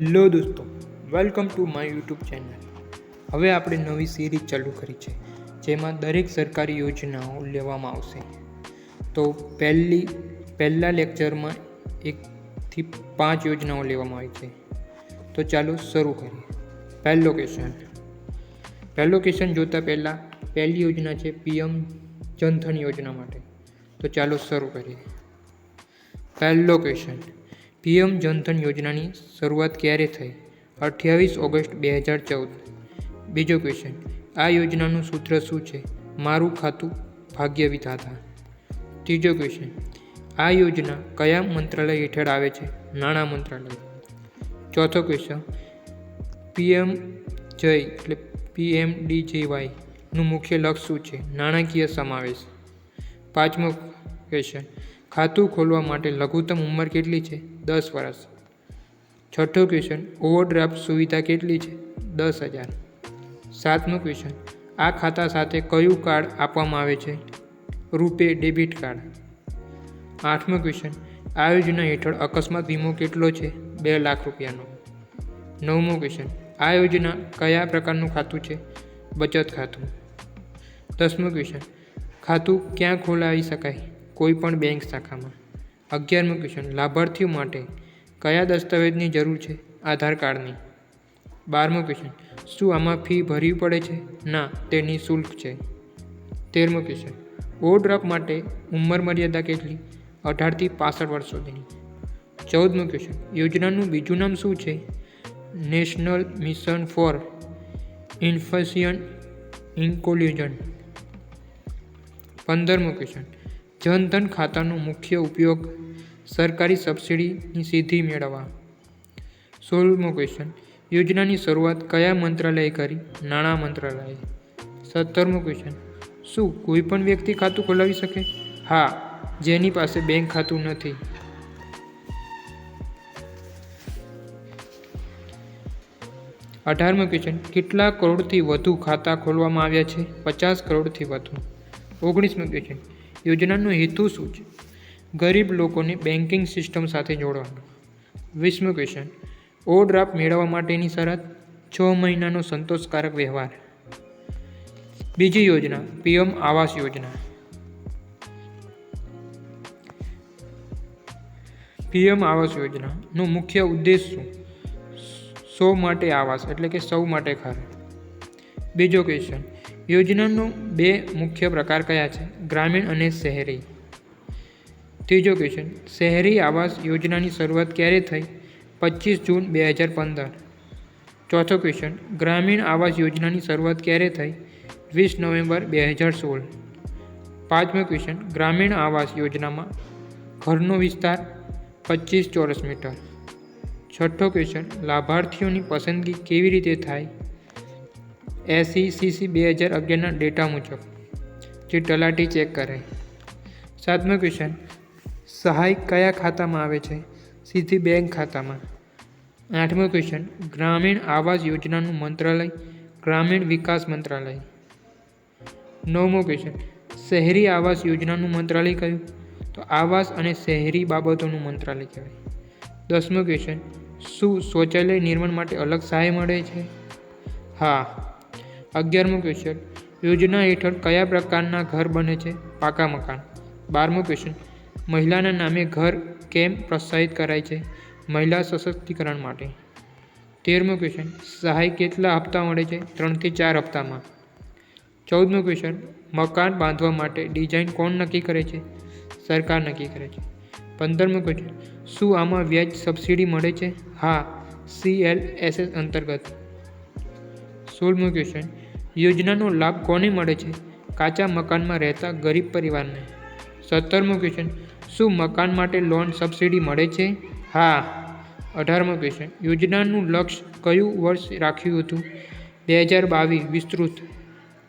Hello દોસ્તો, welcome to my YouTube channel. હવે આપણે નવી સિરીઝ ચાલુ કરી છે, જેમાં દરેક સરકારી યોજનાઓ લેવામાં આવશે. તો પહેલા લેક્ચરમાં 1 થી 5 યોજનાઓ લેવામાં આવી છે. તો ચાલો શરૂ કરીએ. પહેલો ક્વેશ્ચન જોતા પહેલાં પહેલી યોજના છે PM જનધન યોજના માટે. તો ચાલો શરૂ કરીએ. પહેલો ક્વેશ્ચન, PM જનધન યોજનાની શરૂઆત ક્યારે થઈ? 28 ઓગસ્ટ 2014. બીજો ક્વેશ્ચન, આ યોજનાનું સૂત્ર શું છે? મારું ખાતું ભાગ્ય વિધાતા. ત્રીજો ક્વેશ્ચન, આ યોજના કયા મંત્રાલય હેઠળ આવે છે? નાણાં મંત્રાલય. ચોથો ક્વેશ્ચન, PMJY એટલે PMDJY નું મુખ્ય લક્ષ્ય શું છે? નાણાકીય સમાવેશ. પાંચમો ક્વેશ્ચન, ખાતું ખોલવા માટે લઘુત્તમ ઉંમર કેટલી છે? 10 વર્ષ. છઠ્ઠો ક્વેશ્ચન, ઓવરડ્રાફ્ટ સુવિધા કેટલી છે? 10,000. સાતમો ક્વેશ્ચન, આ ખાતા સાથે કયું કાર્ડ આપવામાં આવે છે? રૂપે ડેબિટ કાર્ડ. આઠમો ક્વેશ્ચન, આ યોજના હેઠળ અકસ્માત વીમો કેટલો છે? 2 લાખ રૂપિયાનો. નવમો ક્વેશ્ચન, આ યોજના કયા પ્રકારનું ખાતું છે? બચત ખાતું. 10મો ક્વેશ્ચન, ખાતું ક્યાં ખોલાવી શકાય? કોઈ પણ બેંક શાખામાં. 11મો ક્વેશ્ચન, લાભાર્થીઓ માટે કયા દસ્તાવેજની જરૂર છે? આધાર કાર્ડની. 12મો ક્વેશ્ચન, શું આમાં ફી ભરવી પડે છે? ના, તે નિઃશુલ્ક છે. 13મો ક્વેશ્ચન, ઓવરડ્રાફ્ટ માટે ઉંમર મર્યાદા કેટલી? 18 થી 65 વર્ષ સુધીની. 14મો ક્વેશ્ચન, યોજનાનું બીજું નામ શું છે? National mission for infancy inclusion. 15મો ક્વેશ્ચન, જનધન ખાતાનો મુખ્ય ઉપયોગ સરકારી સબસિડીની સીધી મેળવવા. 16મો ક્વેશ્ચન, યોજનાની શરૂઆત કયા મંત્રાલયે કરી? નાણાં મંત્રાલયે. 17મો ક્વેશ્ચન, શું કોઈ પણ વ્યક્તિ ખાતું ખોલાવી શકે? હા, જેની પાસે બેંક ખાતું નથી. 18મો ક્વેશ્ચન, કેટલા કરોડથી વધુ ખાતા ખોલવામાં આવ્યા છે? 50 કરોડથી વધુ. 19મો ક્વેશ્ચન, યોજનાનો હેતુ શું છે? ગરીબ લોકોને બેન્કિંગ સિસ્ટમ સાથે જોડવાનો. 20મો ક્વેશ્ચન, ઓવરડ્રાફ્ટ મેળવવા માટેની શરત? 6 મહિનાનો સંતોષકારક વ્યવહાર. બીજી યોજના, PM આવાસ યોજના. PM આવાસ યોજનાનો મુખ્ય ઉદ્દેશ શું? સૌ માટે આવાસ એટલે કે સૌ માટે ઘર. બીજો ક્વેશ્ચન, યોજનાનો 2 મુખ્ય પ્રકાર કયા છે? ગ્રામીણ અને શહેરી. ત્રીજો ક્વેશ્ચન, શહેરી આવાસ યોજનાની શરૂઆત ક્યારે થઈ? 25 જૂન 2015. ચોથો ક્વેશ્ચન, ગ્રામીણ આવાસ યોજનાની શરૂઆત ક્યારે થઈ? 20 નવેમ્બર 2016. પાંચમો ક્વેશ્ચન, ગ્રામીણ આવાસ યોજનામાં ઘરનો વિસ્તાર 25 ચોરસ મીટર. છઠ્ઠો ક્વેશ્ચન, લાભાર્થીઓની પસંદગી કેવી રીતે થાય? SECC 2011ના ડેટા મુજબ, જે તલાટી ચેક કરે. સાતમો ક્વેશ્ચન, સહાય કયા ખાતામાં આવે છે? સીધી બેંક ખાતામાં. આઠમો ક્વેશ્ચન, ગ્રામીણ આવાસ યોજનાનું મંત્રાલય? ગ્રામીણ વિકાસ મંત્રાલય. નવમો ક્વેશ્ચન, શહેરી આવાસ યોજનાનું મંત્રાલય કયું? તો આવાસ અને શહેરી બાબતોનું મંત્રાલય કહેવાય. 10મો ક્વેશ્ચન, શું શૌચાલય નિર્માણ માટે અલગ સહાય મળે છે? હા. 11મો ક્વેશ્ચન, યોજના હેઠળ કયા પ્રકારના ઘર બને છે? પાકા મકાન. 12મો ક્વેશ્ચન, મહિલાના નામે ઘર કેમ પ્રોત્સાહિત કરાય છે? મહિલા સશક્તિકરણ માટે. 13મો ક્વેશ્ચન, સહાય કેટલા હપ્તા મળે છે? 3 થી 4 હપ્તામાં. 14મો ક્વેશ્ચન, મકાન બાંધવા માટે ડિઝાઇન કોણ નક્કી કરે છે? સરકાર નક્કી કરે છે. 15મો ક્વેશ્ચન, શું આમાં વ્યાજ સબસિડી મળે છે? હા, CLSS અંતર્ગત. 16મો ક્વેશ્ચન, યોજનાનો લાભ કોને મળે છે? કાચા મકાનમાં રહેતા ગરીબ પરિવારને. 17મો ક્વેશ્ચન, શું મકાન માટે લોન સબસિડી મળે છે? હા. 18મો ક્વેશ્ચન, યોજનાનું લક્ષ્ય કયું વર્ષ રાખ્યું હતું? 2022. વિસ્તૃત.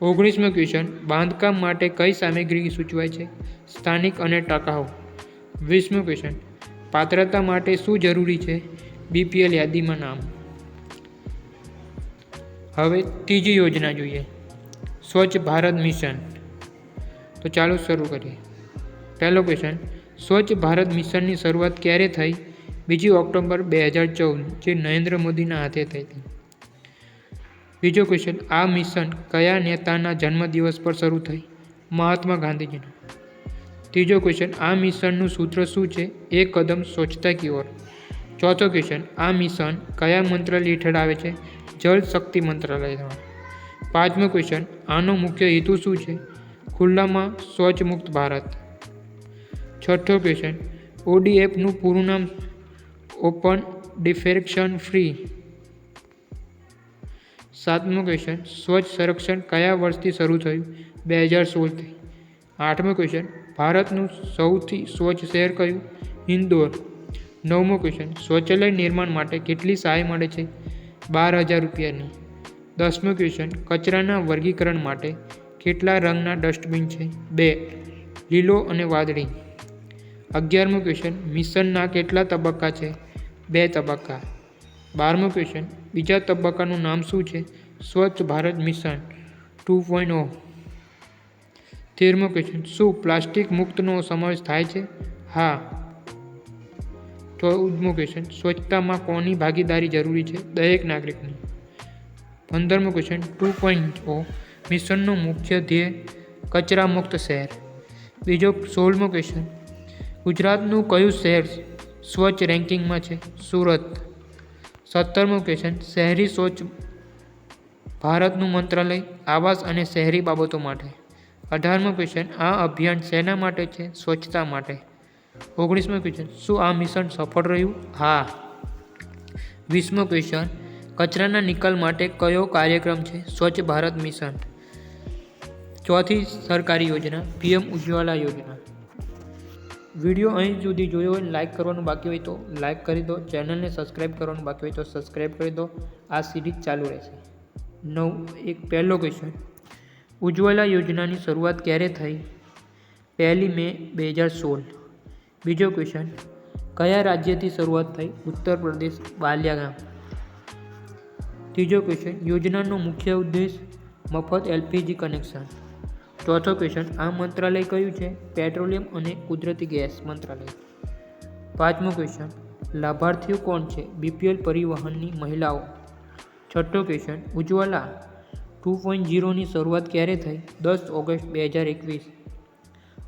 19મો ક્વેશ્ચન, બાંધકામ માટે કઈ સામગ્રી સૂચવાય છે? સ્થાનિક અને ટકાઉ. 20મો ક્વેશ્ચન, પાત્રતા માટે શું જરૂરી છે? BPL યાદીમાં નામ. હવે ત્રીજી યોજના જોઈએ, સ્વચ્છ ભારત મિશન. તો ચાલો શરૂ કરીએ. પહેલો ક્વેશ્ચન, સ્વચ્છ ભારત મિશનની શરૂઆત ક્યારે થઈ? 2 ઓક્ટોબર 2014, જે નરેન્દ્ર મોદીના હાથે થઈ હતી. બીજો ક્વેશ્ચન, આ મિશન કયા નેતાના જન્મદિવસ પર શરૂ થઈ? મહાત્મા ગાંધીજીના. ત્રીજો ક્વેશ્ચન, આ મિશનનું સૂત્ર શું છે? એક કદમ સ્વચ્છતા કી ઓર. ચોથો ક્વેશ્ચન, આ મિશન કયા મંત્રાલય હેઠળ આવે છે? જળ શક્તિ મંત્રાલય. પાંચમો ક્વેશ્ચન, આનો મુખ્ય હેતુ શું છે? ખુલ્લામાં શૌચ મુક્ત ભારત. છઠ્ઠો ક્વેશ્ચન, ODFનું પૂરું નામ ઓપન ડિફેક્શન ફ્રી. સાતમો ક્વેશ્ચન, સ્વચ્છ સર્વેક્ષણ કયા વર્ષથી શરૂ થયું? 2016થી. આઠમો ક્વેશ્ચન, ભારતનું સૌથી સ્વચ્છ શહેર કયું? ઇન્દોર. નવમો ક્વેશ્ચન, શૌચાલય નિર્માણ માટે કેટલી સહાય મળે છે? 12,000 રૂપિયાની. 10મો ક્વેશ્ચન, કચરાના વર્ગીકરણ માટે કેટલા રંગના ડસ્ટબિન છે? 2, લીલો અને વાદળી. 11મો ક્વેશ્ચન, મિશનના કેટલા તબક્કા છે? 2 તબક્કા. 12મો ક્વેશ્ચન, બીજા તબક્કાનું નામ શું છે? સ્વચ્છ ભારત મિશન 2.0. 13મો ક્વેશ્ચન, શું પ્લાસ્ટિક મુક્તનો સમાવેશ થાય છે? હા. 14મો ક્વેશ્ચન, સ્વચ્છતામાં કોની ભાગીદારી જરૂરી છે? દરેક નાગરિકની. 15મો ક્વેશ્ચન, 2.0 મિશનનો મુખ્ય ધ્યેય કચરા મુક્ત શહેર. 16મો ક્વેશ્ચન, ગુજરાતનું કયું શહેર સ્વચ્છ રેન્કિંગમાં છે? સુરત. 17મો ક્વેશ્ચન, શહેરી સ્વચ્છ ભારતનું મંત્રાલય આવાસ અને શહેરી બાબતો માટે. 18મો ક્વેશ્ચન, આ અભિયાન શેના માટે છે? સ્વચ્છતા માટે. 19મો ક્વેશ્ચન, શું આ મિશન સફળ રહ્યું? હા. 20મો ક્વેશ્ચન, કચરાના નિકાલ માટે કયો કાર્યક્રમ છે? સ્વચ્છ ભારત મિશન. ચોથી સરકારી યોજના PM ઉજ્જવલા યોજના. વિડીયો અહીં સુધી જોયો હોય, લાઇક કરવાનું બાકી હોય તો લાઇક કરી દો. ચેનલને સબસ્ક્રાઈબ કરવાનું બાકી હોય તો સબસ્ક્રાઈબ કરી દો. આ સિરીઝ ચાલુ રહેશે. પહેલો ક્વેશ્ચન, ઉજ્જવલા યોજનાની શરૂઆત ક્યારે થઈ? 1 મે 2016. બીજો ક્વેશ્ચન, કયા રાજ્યથી શરૂઆત થઈ? ઉત્તર પ્રદેશ, બાલિયાગામ. ત્રીજો ક્વેશ્ચન, યોજનાનો મુખ્ય ઉદ્દેશ મફત LPG કનેક્શન. ચોથો ક્વેશ્ચન, આ મંત્રાલય કયું છે? પેટ્રોલિયમ અને કુદરતી ગેસ મંત્રાલય. પાંચમો ક્વેશ્ચન, લાભાર્થીઓ કોણ છે? BPL પરિવહનની મહિલાઓ. છઠ્ઠો ક્વેશ્ચન, ઉજ્જવલા 2.0ની શરૂઆત ક્યારે થઈ? 10 ઓગસ્ટ 2021.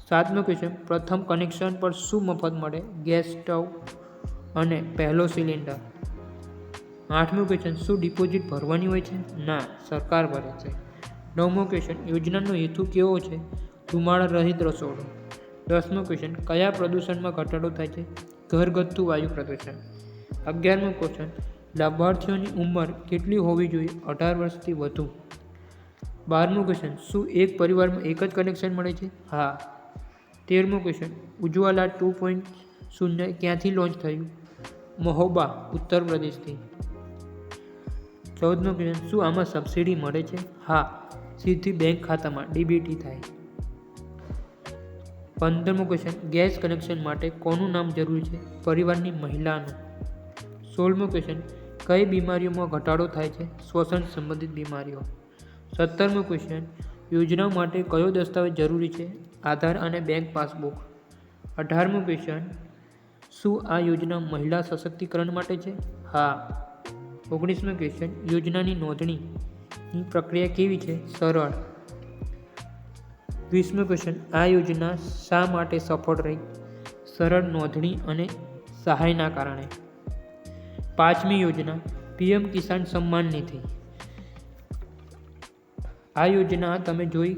સાતમો ક્વેશ્ચન, પ્રથમ કનેક્શન પર શું મફત મળે? ગેસ સ્ટવ અને પહેલો સિલિન્ડર. આઠમો ક્વેશ્ચન, શું ડિપોઝિટ ભરવાની હોય છે? ના, સરકાર ભરે છે. નવમો ક્વેશ્ચન, યોજનાનો હેતુ કેવો છે? ધુમાડા રહિત રસોડું. 10મો ક્વેશ્ચન, કયા પ્રદૂષણમાં ઘટાડો થાય છે? ઘરગથ્થુ વાયુ પ્રદૂષણ. 11મો ક્વેશ્ચન, લાભાર્થીઓની ઉંમર કેટલી હોવી જોઈએ? 18 વર્ષથી વધુ. 12મો ક્વેશ્ચન, શું એક પરિવારમાં એક જ કનેક્શન મળે છે? હા. 13મો ક્વેશ્ચન, ઉજ્જવલા 2.0 ક્યાંથી લોન્ચ થયું? મહોબા, ઉત્તર પ્રદેશથી. 14મો ક્વેશ્ચન, શું આમાં સબસિડી મળે છે? હા, સીધી બેંક ખાતામાં DBT થાય. 15મો ક્વેશ્ચન, ગેસ કનેક્શન માટે કોનું નામ જરૂરી છે? પરિવારની મહિલાનું. 16મો ક્વેશ્ચન, કઈ બીમારીઓમાં ઘટાડો થાય છે? શ્વસન સંબંધિત બીમારીઓ. 17મો ક્વેશ્ચન, યોજના માટે કયો દસ્તાવેજ જરૂરી છે? આધાર અને બેંક પાસબુક. 18મો ક્વેશ્ચન, શું આ યોજના મહિલા સશક્તિકરણ માટે છે? હા. 19મો ક્વેશ્ચન, યોજનાની નોંધણીની પ્રક્રિયા કેવી છે? સરળ. 20મો ક્વેશ્ચન, આ યોજના શા માટે સફળ રહી? સરળ નોંધણી અને સહાયના કારણે. 5મી યોજના, PM કિસાન સન્માન નિધિ. આ યોજના તમે જોઈ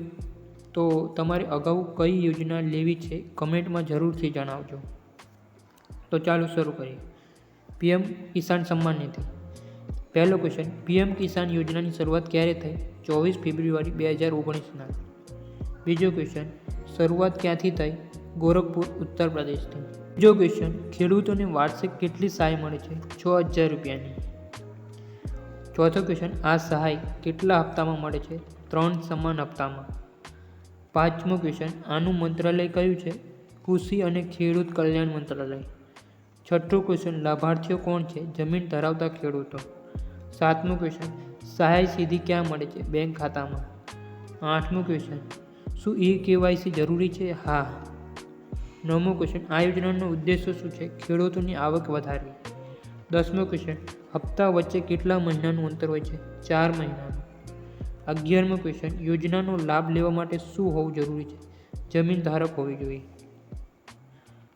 તો તમારે અગાઉ કઈ યોજના લેવી છે કમેન્ટમાં જરૂરથી જણાવજો. તો ચાલો શરૂ કરીએ. PM કિસાન સન્માન નિધિ. પહેલો ક્વેશ્ચન, PM કિસાન યોજનાની શરૂઆત ક્યારે થઈ? 24 ફેબ્રુઆરી 2019ના. બીજો ક્વેશ્ચન, શરૂઆત ક્યાંથી થઈ? ગોરખપુર, ઉત્તર પ્રદેશથી. બીજો ક્વેશ્ચન, ખેડૂતોને વાર્ષિક કેટલી સહાય મળે છે? 6,000 રૂપિયાની. ચોથો ક્વેશ્ચન, આ સહાય કેટલા હપ્તામાં મળે છે? 3 સમાન હપ્તામાં. પાંચમો ક્વેશ્ચન, આનું મંત્રાલય કયું છે? કૃષિ અને ખેડૂત કલ્યાણ મંત્રાલય. છઠ્ઠો ક્વેશ્ચન, લાભાર્થીઓ કોણ છે? જમીન ધરાવતા ખેડૂતો. સાતમો ક્વેશ્ચન, સહાય સીધી ક્યાં મળે છે? બેંક ખાતામાં. આઠમો ક્વેશ્ચન, શું KYC જરૂરી છે? હા. 9મો ક્વેશ્ચન, આ યોજનાનો ઉદ્દેશ્ય શું છે? ખેડૂતોની આવક વધારવી. 10મો ક્વેશ્ચન, હપ્તા વચ્ચે કેટલા મહિનાનું અંતર હોય છે? 4 મહિનાનું. 11મો ક્વેશ્ચન, યોજનાનો લાભ લેવા માટે શું હોવું જરૂરી છે? જમીન ધારક હોવી જોઈએ.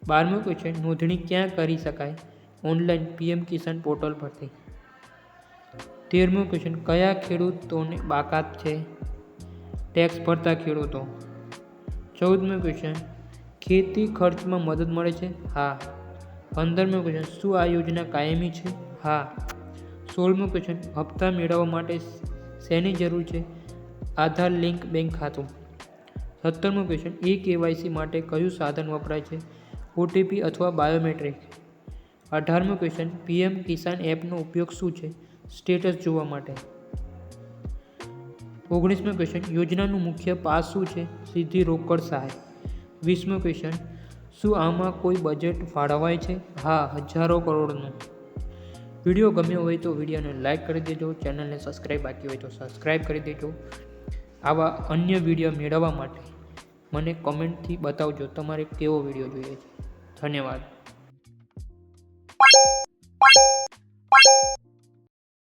12મો ક્વેશ્ચન, નોંધણી ક્યાં કરી શકાય? ઓનલાઈન પીએમ કિસાન પોર્ટલ પરથી. 13મો ક્વેશ્ચન, કયા ખેડૂતોને બાકાત છે? ટેક્સ ભરતા ખેડૂતો. 14મો ક્વેશ્ચન, ખેતી ખર્ચમાં મદદ મળે છે? હા. 15મો ક્વેશ્ચન, શું આ યોજના કાયમી છે? હા. 16મો ક્વેશ્ચન, હપ્તા મેળવવા માટે શેની જરૂર છે? આધાર લિંક બેંક ખાતું. 17મો ક્વેશ્ચન, KYC માટે કયું સાધન વપરાય છે? OTP અથવા બાયોમેટ્રિક. 18મો ક્વેશ્ચન, પીએમ કિસાન એપનો ઉપયોગ શું છે? સ્ટેટસ જોવા માટે. 19મો ક્વેશ્ચન, યોજનાનું મુખ્ય પાસ શું છે? સીધી રોકડ સહાય. 20મો ક્વેશ્ચન, શું આમાં કોઈ બજેટ ફાળવાય છે? હા, હજારો કરોડનું. વિડીયો ગમ્યો હોય તો વિડીયોને લાઇક કરી દેજો. ચેનલને સબસ્ક્રાઈબ બાકી હોય તો સબસ્ક્રાઈબ કરી દેજો. આવા અન્ય વિડીયો મેળવવા માટે મને કોમેન્ટથી બતાવજો તમારે કેવો વિડીયો જોઈએ છે. ધન્યવાદ.